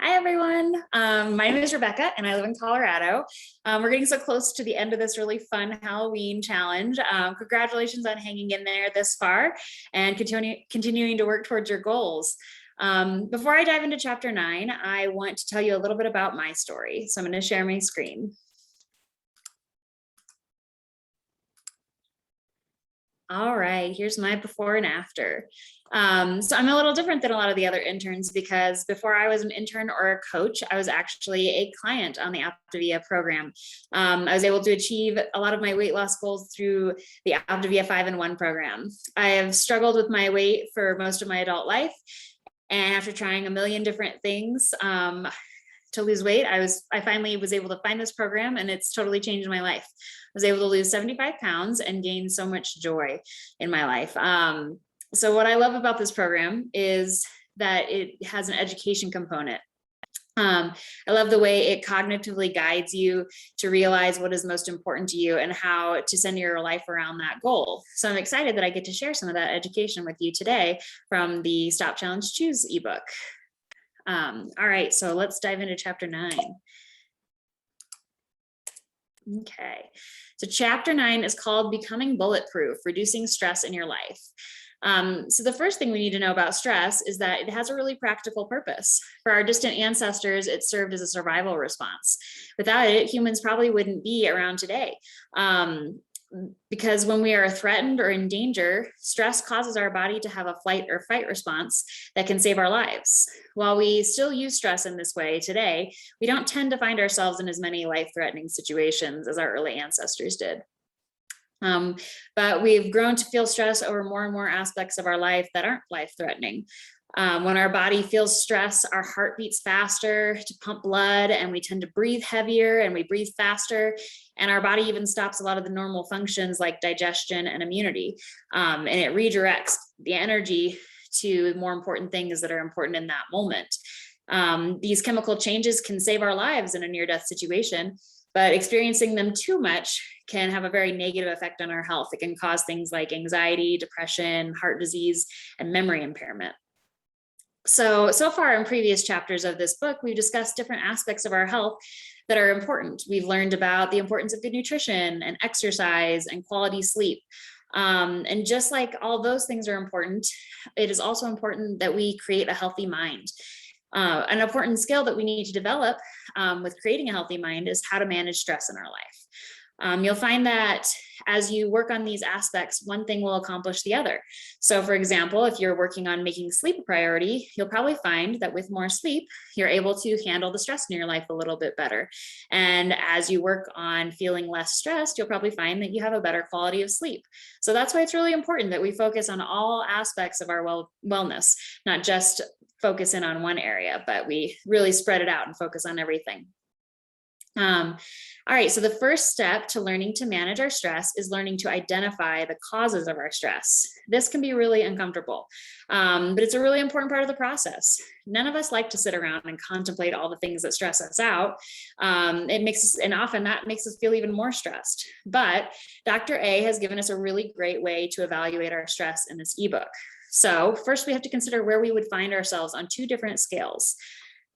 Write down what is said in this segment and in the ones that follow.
Hi, everyone. My name is Rebecca, and I live in Colorado. We're getting so close to the end of this really fun Halloween challenge. Congratulations on hanging in there this far and continuing to work towards your goals. Before I dive into chapter 9, I want to tell you a little bit about my story. So I'm going to share my screen. All right, here's my before and after. So I'm a little different than a lot of the other interns because before I was an intern or a coach, I was actually a client on the Optavia program. I was able to achieve a lot of my weight loss goals through the Optavia 5-in-1 program. I have struggled with my weight for most of my adult life. And after trying a million different things, to lose weight, I finally was able to find this program, and it's totally changed my life. I was able to lose 75 pounds and gain so much joy in my life. So what I love about this program is that it has an education component. I love the way it cognitively guides you to realize what is most important to you and how to send your life around that goal. So I'm excited that I get to share some of that education with you today from the Stop Challenge Choose ebook. All right, so let's dive into chapter 9. Okay, so chapter 9 is called Becoming Bulletproof, Reducing Stress in Your Life. So the first thing we need to know about stress is that it has a really practical purpose. For our distant ancestors, it served as a survival response. Without it, humans probably wouldn't be around today. Because when we are threatened or in danger, stress causes our body to have a flight or fight response that can save our lives. While we still use stress in this way today, we don't tend to find ourselves in as many life-threatening situations as our early ancestors did. But we've grown to feel stress over more and more aspects of our life that aren't life-threatening. When our body feels stress, our heart beats faster to pump blood, and we tend to breathe heavier and we breathe faster. And our body even stops a lot of the normal functions like digestion and immunity. And it redirects the energy to more important things that are important in that moment. These chemical changes can save our lives in a near-death situation, but experiencing them too much can have a very negative effect on our health. It can cause things like anxiety, depression, heart disease, and memory impairment. So far in previous chapters of this book, we've discussed different aspects of our health that are important. We've learned about the importance of good nutrition and exercise and quality sleep. And just like all those things are important, it is also important that we create a healthy mind. An important skill that we need to develop with creating a healthy mind is how to manage stress in our life. You'll find that as you work on these aspects, one thing will accomplish the other. So for example, if you're working on making sleep a priority, you'll probably find that with more sleep, you're able to handle the stress in your life a little bit better. And as you work on feeling less stressed, you'll probably find that you have a better quality of sleep. So that's why it's really important that we focus on all aspects of our wellness, not just focus in on one area, but we really spread it out and focus on everything. All right, so the first step to learning to manage our stress is learning to identify the causes of our stress. This can be really uncomfortable, but it's a really important part of the process. None of us like to sit around and contemplate all the things that stress us out. And often that makes us feel even more stressed. But Dr. A has given us a really great way to evaluate our stress in this ebook. So first we have to consider where we would find ourselves on 2 different scales.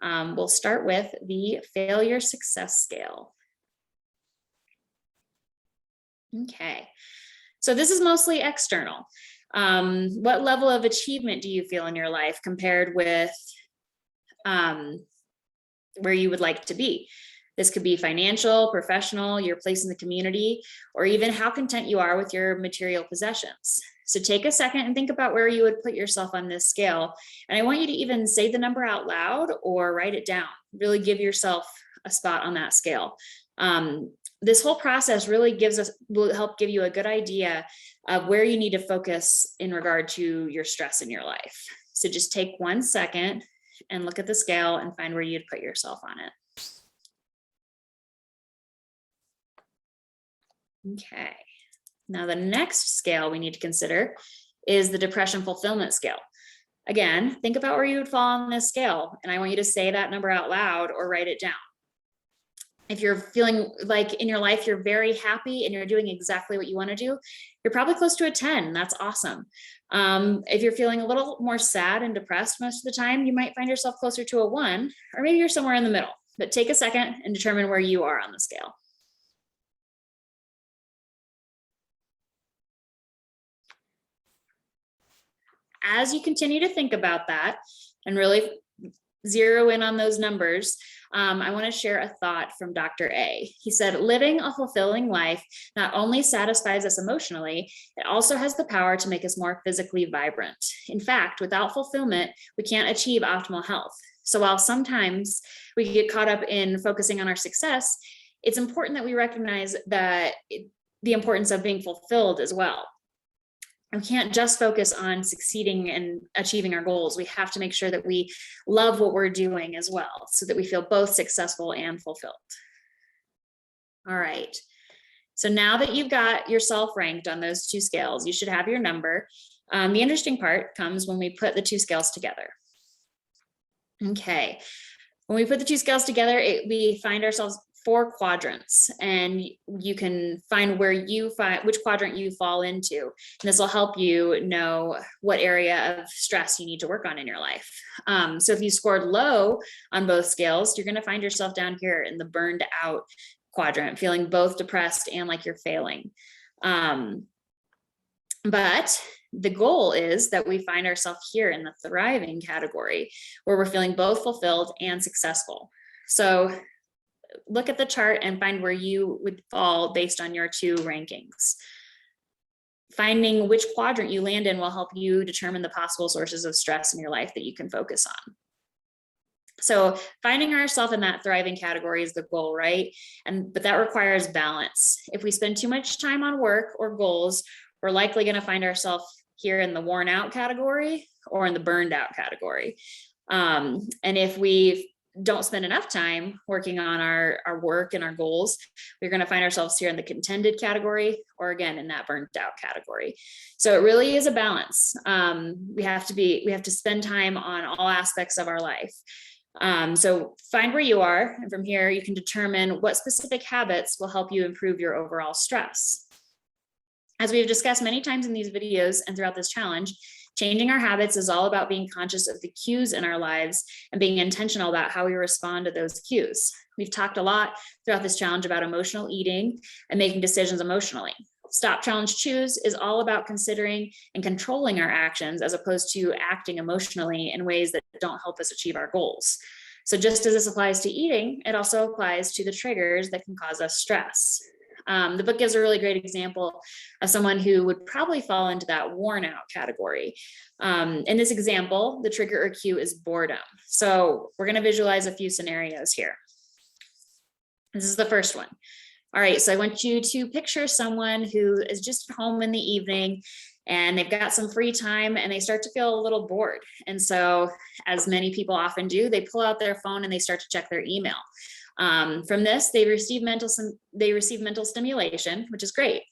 We'll start with the failure success scale. Okay, so this is mostly external. What level of achievement do you feel in your life compared with where you would like to be? This could be financial, professional, your place in the community, or even how content you are with your material possessions. So take a second and think about where you would put yourself on this scale. And I want you to even say the number out loud or write it down. Really give yourself a spot on that scale. This whole process really will help give you a good idea of where you need to focus in regard to your stress in your life. So just take 1 second and look at the scale and find where you'd put yourself on it. Okay, now the next scale we need to consider is the depression fulfillment scale. Again, think about where you would fall on this scale, and I want you to say that number out loud or write it down. If you're feeling like in your life, you're very happy and you're doing exactly what you want to do, you're probably close to a 10. That's awesome. If you're feeling a little more sad and depressed most of the time, you might find yourself closer to a 1, or maybe you're somewhere in the middle. But take a second and determine where you are on the scale. As you continue to think about that and really zero in on those numbers, I want to share a thought from Dr. A. He said, living a fulfilling life not only satisfies us emotionally, it also has the power to make us more physically vibrant. In fact, without fulfillment, we can't achieve optimal health. So while sometimes we get caught up in focusing on our success, it's important that we recognize that the importance of being fulfilled as well. We can't just focus on succeeding and achieving our goals. We have to make sure that we love what we're doing as well, so that we feel both successful and fulfilled. All right. So now that you've got yourself ranked on those 2 scales, you should have your number. The interesting part comes when we put the 2 scales together. Okay. When we put the 2 scales together, we find ourselves 4 quadrants, and you can find which quadrant you fall into. And this will help you know what area of stress you need to work on in your life. So if you scored low on both scales, you're going to find yourself down here in the burned out quadrant, feeling both depressed and like you're failing. But the goal is that we find ourselves here in the thriving category, where we're feeling both fulfilled and successful. So look at the chart and find where you would fall based on your 2 rankings. Finding which quadrant you land in will help you determine the possible sources of stress in your life that you can focus on. So finding ourselves in that thriving category is the goal, right? But that requires balance. If we spend too much time on work or goals, we're likely going to find ourselves here in the worn out category or in the burned out category. And if we don't spend enough time working on our work and our goals, we're going to find ourselves here in the contented category, or again in that burnt out category. So it really is a balance. We have to spend time on all aspects of our life. So find where you are, and from here you can determine what specific habits will help you improve your overall stress. As we've discussed many times in these videos and throughout this challenge, changing our habits is all about being conscious of the cues in our lives and being intentional about how we respond to those cues. We've talked a lot throughout this challenge about emotional eating and making decisions emotionally. Stop, Challenge, Choose is all about considering and controlling our actions as opposed to acting emotionally in ways that don't help us achieve our goals. So just as this applies to eating, it also applies to the triggers that can cause us stress. The book gives a really great example of someone who would probably fall into that worn out category. In this example, the trigger or cue is boredom. So we're going to visualize a few scenarios here. This is the first one. All right, so I want you to picture someone who is just at home in the evening and they've got some free time and they start to feel a little bored. And so, as many people often do, they pull out their phone and they start to check their email. From this, they receive mental stimulation, which is great.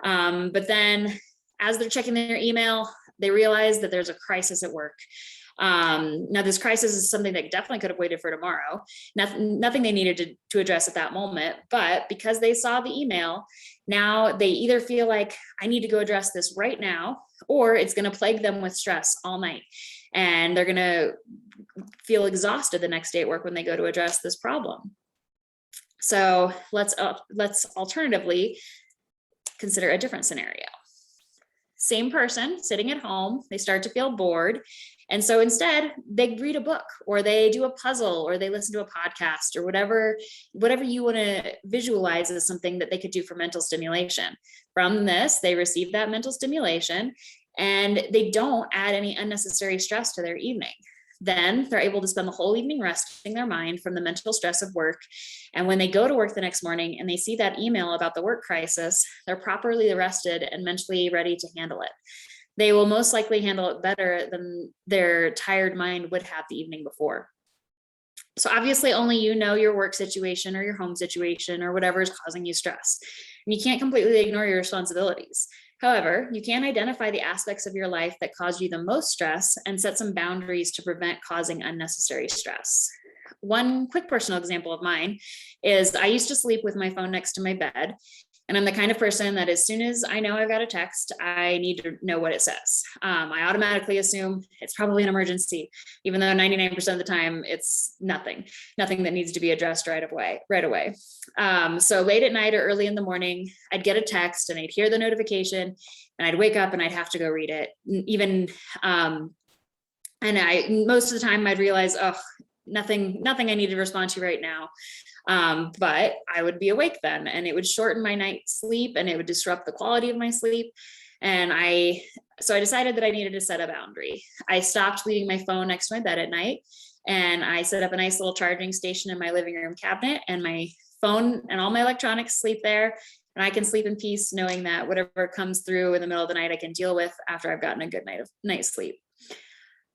But then as they're checking their email, they realize that there's a crisis at work. Now this crisis is something that definitely could have waited for tomorrow. Nothing they needed to address at that moment, but because they saw the email, now they either feel like I need to go address this right now, or it's going to plague them with stress all night. And they're going to feel exhausted the next day at work when they go to address this problem. So let's alternatively consider a different scenario. Same person sitting at home, they start to feel bored. And so instead they read a book, or they do a puzzle, or they listen to a podcast, or whatever you want to visualize as something that they could do for mental stimulation. From this, they receive that mental stimulation and they don't add any unnecessary stress to their evening. Then they're able to spend the whole evening resting their mind from the mental stress of work. And when they go to work the next morning and they see that email about the work crisis, they're properly rested and mentally ready to handle it. They will most likely handle it better than their tired mind would have the evening before. So obviously only you know your work situation or your home situation or whatever is causing you stress. And you can't completely ignore your responsibilities. However, you can identify the aspects of your life that cause you the most stress and set some boundaries to prevent causing unnecessary stress. One quick personal example of mine is I used to sleep with my phone next to my bed. And I'm the kind of person that as soon as I know I've got a text, I need to know what it says. I automatically assume it's probably an emergency, even though 99% of the time it's nothing that needs to be addressed right away. So late at night or early in the morning, I'd get a text and I'd hear the notification and I'd wake up and I'd have to go read it. Most of the time I'd realize, oh, nothing I need to respond to right now. But I would be awake then, and it would shorten my night's sleep and it would disrupt the quality of my sleep. So I decided that I needed to set a boundary. I stopped leaving my phone next to my bed at night, and I set up a nice little charging station in my living room cabinet, and my phone and all my electronics sleep there. And I can sleep in peace knowing that whatever comes through in the middle of the night, I can deal with after I've gotten a good night's sleep.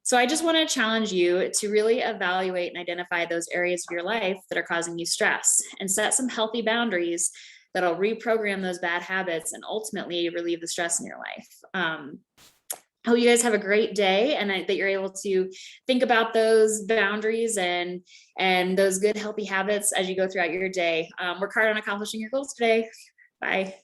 So I just want to challenge you to really evaluate and identify those areas of your life that are causing you stress and set some healthy boundaries that'll reprogram those bad habits and ultimately relieve the stress in your life. I hope you guys have a great day and that you're able to think about those boundaries and those good healthy habits as you go throughout your day. Work hard on accomplishing your goals today. Bye.